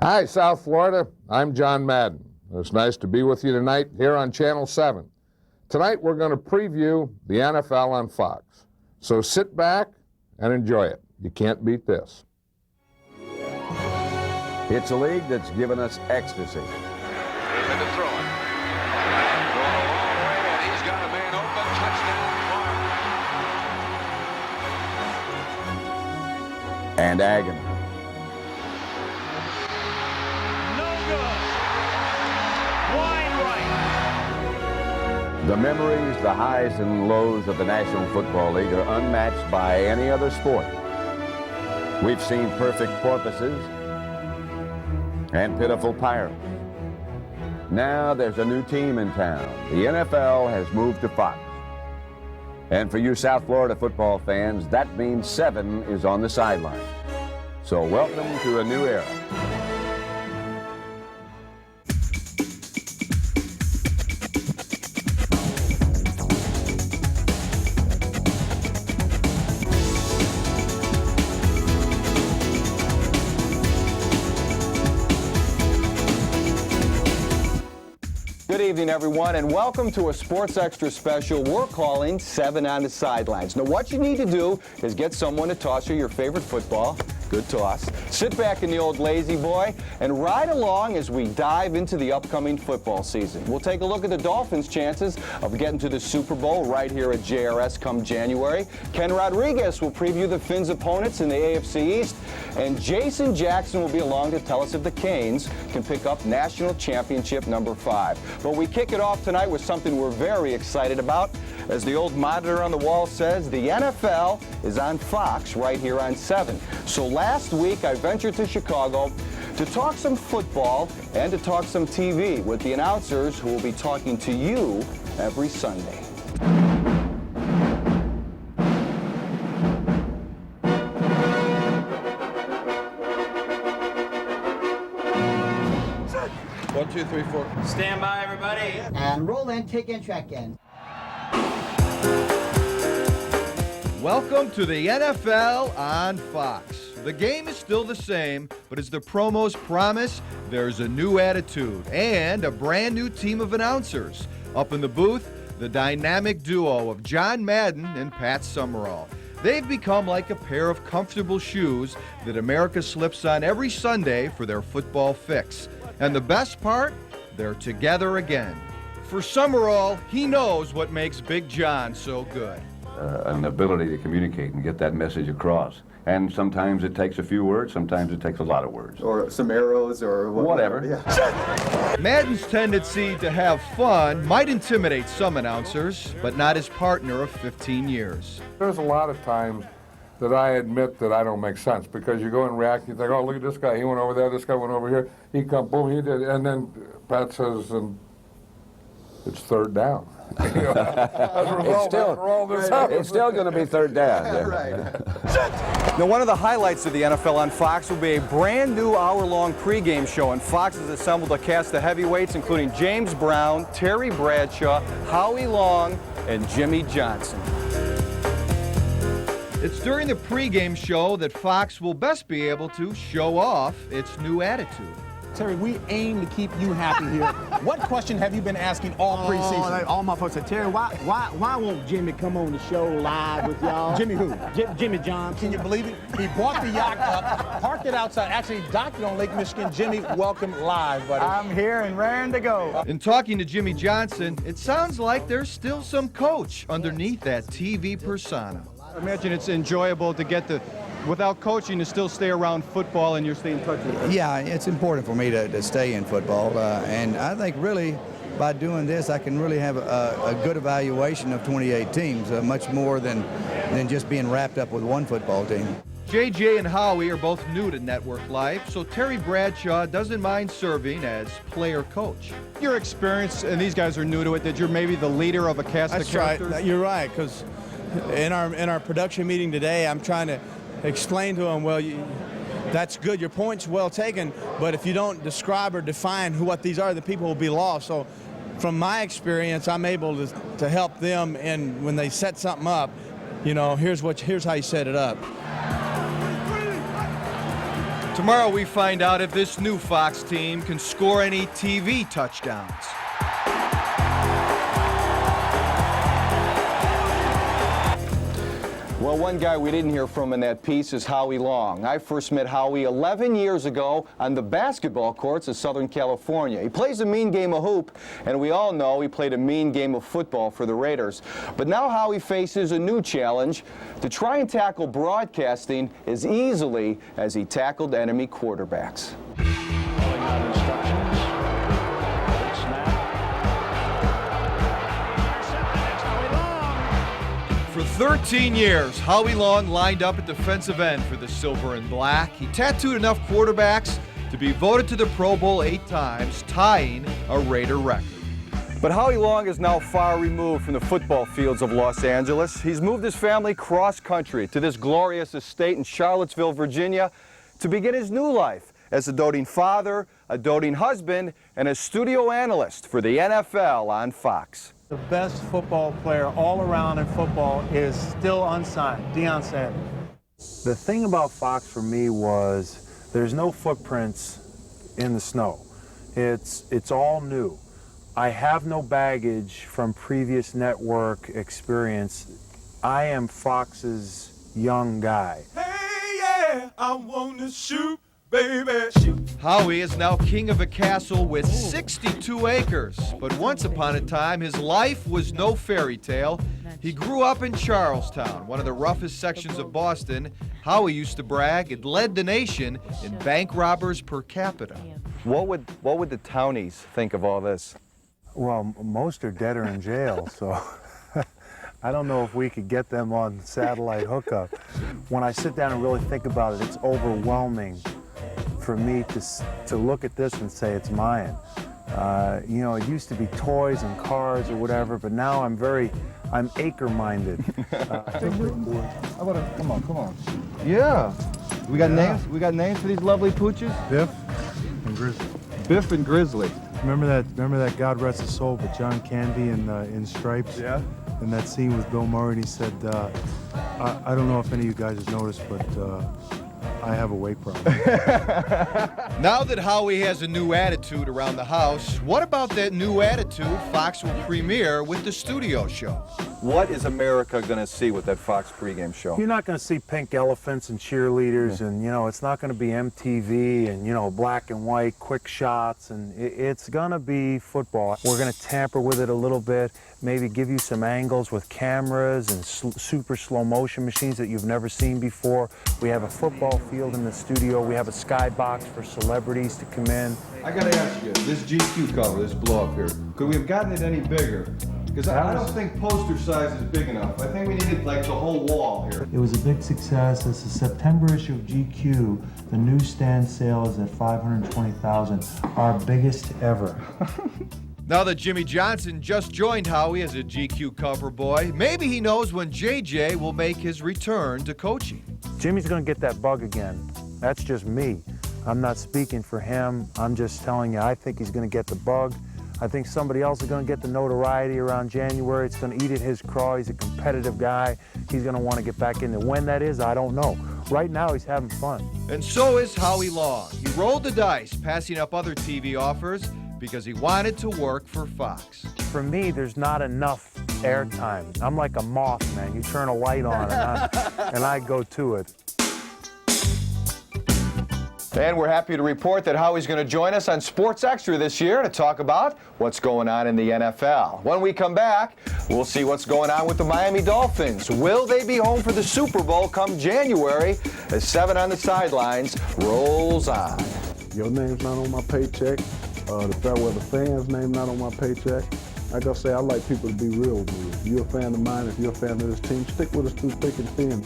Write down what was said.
Hi, South Florida. I'm John Madden. It's nice to be with you tonight here on Channel 7. Tonight we're going to preview the NFL on Fox. So sit back and enjoy it. You can't beat this. It's a league that's given us ecstasy. He's in to throw it. Going a long way, and he's got a man open. Touchdown, Clark. And agony. The memories, the highs and lows of the National Football League are unmatched by any other sport. We've seen perfect porpoises and pitiful pirates. Now there's a new team in town. The NFL has moved to Fox. And for you South Florida football fans, that means 7 is on the sideline. So welcome to a new era. Good evening, everyone, and welcome to a Sports Extra special we're calling 7 on the Sidelines. Now, what you need to do is get someone to toss you your favorite football. Good toss. Sit back in the old lazy boy and ride along as we dive into the upcoming football season. We'll take a look at the Dolphins' chances of getting to the Super Bowl right here at JRS come January. Ken Rodriguez will preview the Finns' opponents in the AFC East, and Jason Jackson will be along to tell us if the Canes can pick up national championship number 5. But we kick it off tonight with something we're very excited about. As the old monitor on the wall says, the NFL is on Fox right here on 7. So last week I ventured to Chicago to talk some football and to talk some TV with the announcers who will be talking to you every Sunday. One, two, three, four. Stand by, everybody. And roll in, kick in, check in. Welcome to the NFL on Fox. The game is still the same, but as the promos promise, there's a new attitude and a brand new team of announcers. Up in the booth, the dynamic duo of John Madden and Pat Summerall. They've become like a pair of comfortable shoes that America slips on every Sunday for their football fix. And the best part, they're together again. For Summerall, he knows what makes Big John so good. An ability to communicate and get that message across. And sometimes it takes a few words, sometimes it takes a lot of words. Or some arrows or whatever. Yeah. Madden's tendency to have fun might intimidate some announcers, but not his partner of 15 years. There's a lot of times that I admit that I don't make sense because you go and react, you think, oh, look at this guy, he went over there, this guy went over here, he come, boom, he did, and then Pat says, it's third down. It's still going to be third down. Yeah. Right. Now, one of the highlights of the NFL on Fox will be a brand new hour-long pregame show, and Fox has assembled a cast of heavyweights including James Brown, Terry Bradshaw, Howie Long, and Jimmy Johnson. It's during the pregame show that Fox will best be able to show off its new attitude. Terry, we aim to keep you happy here. What question have you been asking all preseason? All my folks said, Terry, why won't Jimmy come on the show live with y'all? Jimmy who? Jimmy Johnson. Can you believe it? He brought the yacht up, parked it outside, actually docked it on Lake Michigan. Jimmy, welcome live, buddy. I'm here and raring to go. In talking to Jimmy Johnson, it sounds like there's still some coach underneath that TV persona. I imagine it's enjoyable to get without coaching, to still stay around football and you're staying in touch with it. Yeah, it's important for me to stay in football, and I think really by doing this I can really have a good evaluation of 28 teams, much more than just being wrapped up with one football team. JJ and Howie are both new to network life, so Terry Bradshaw doesn't mind serving as player coach. Your experience, and these guys are new to it, that you're maybe the leader of a cast of characters? Right. You're right, because in our production meeting today, I'm trying to explain to them, well, that's good, your point's well taken, but if you don't describe or define what these are, the people will be lost. So from my experience, I'm able to help them, and when they set something up, you know, here's how you set it up. Tomorrow we find out if this new Fox team can score any TV touchdowns. Well, one guy we didn't hear from in that piece is Howie Long. I first met Howie 11 years ago on the basketball courts of Southern California. He plays a mean game of hoop, and we all know he played a mean game of football for the Raiders. But now Howie faces a new challenge: to try and tackle broadcasting as easily as he tackled enemy quarterbacks. For 13 years, Howie Long lined up at defensive end for the Silver and Black. He tattooed enough quarterbacks to be voted to the Pro Bowl 8 times, tying a Raider record. But Howie Long is now far removed from the football fields of Los Angeles. He's moved his family cross-country to this glorious estate in Charlottesville, Virginia, to begin his new life as a doting father, a doting husband, and a studio analyst for the NFL on Fox. The best football player all around in football is still unsigned, Deion Sanders. The thing about Fox for me was there's no footprints in the snow. It's all new. I have no baggage from previous network experience. I am Fox's young guy. Hey, yeah, I wanna shoot, baby, shoot. Howie is now king of a castle with 62 acres. But once upon a time, his life was no fairy tale. He grew up in Charlestown, one of the roughest sections of Boston. Howie used to brag it led the nation in bank robbers per capita. What would the townies think of all this? Well, most are dead or in jail, so I don't know if we could get them on satellite hookup. When I sit down and really think about it, it's overwhelming for me to look at this and say it's mine. You know, it used to be toys and cars or whatever, but now I'm acre-minded. Come on. Yeah. We got names. We got names for these lovely pooches. Biff and Grizzly. Biff and Grizzly. Remember that God Rest His Soul, but John Candy in Stripes? Yeah. And that scene with Bill Murray, and he said, I don't know if any of you guys have noticed, but I have a weight problem. Now that Howie has a new attitude around the house, what about that new attitude Fox will premiere with the studio show? What is America going to see with that Fox pregame show? You're not going to see pink elephants and cheerleaders, and, you know, it's not going to be MTV and, you know, black and white, quick shots, and it's going to be football. We're going to tamper with it a little bit, maybe give you some angles with cameras and super slow motion machines that you've never seen before. We have a football field in the studio. We have a skybox for celebrities to come in. I gotta ask you, this GQ cover, this blow up here, could we have gotten it any bigger? Because I don't think poster size is big enough. I think we needed like the whole wall here. It was a big success. It's the September issue of GQ. The newsstand sale is at $520,000, our biggest ever. Now that Jimmy Johnson just joined Howie as a GQ cover boy, maybe he knows when JJ will make his return to coaching. Jimmy's going to get that bug again. That's just me. I'm not speaking for him. I'm just telling you, I think he's going to get the bug. I think somebody else is going to get the notoriety around January. It's going to eat at his craw. He's a competitive guy. He's going to want to get back in there. When that is, I don't know. Right now, he's having fun. And so is Howie Long. He rolled the dice, passing up other TV offers because he wanted to work for Fox. For me, there's not enough airtime. I'm like a moth, man. You turn a light on and I go to it. And we're happy to report that Howie's going to join us on Sports Extra this year to talk about what's going on in the NFL. When we come back, we'll see what's going on with the Miami Dolphins. Will they be home for the Super Bowl come January as 7 on the Sidelines rolls on? Your name's not on my paycheck. The fans' name not on my paycheck. Like I say, I like people to be real with me. If you're a fan of mine, if you're a fan of this team, stick with us through thick and thin.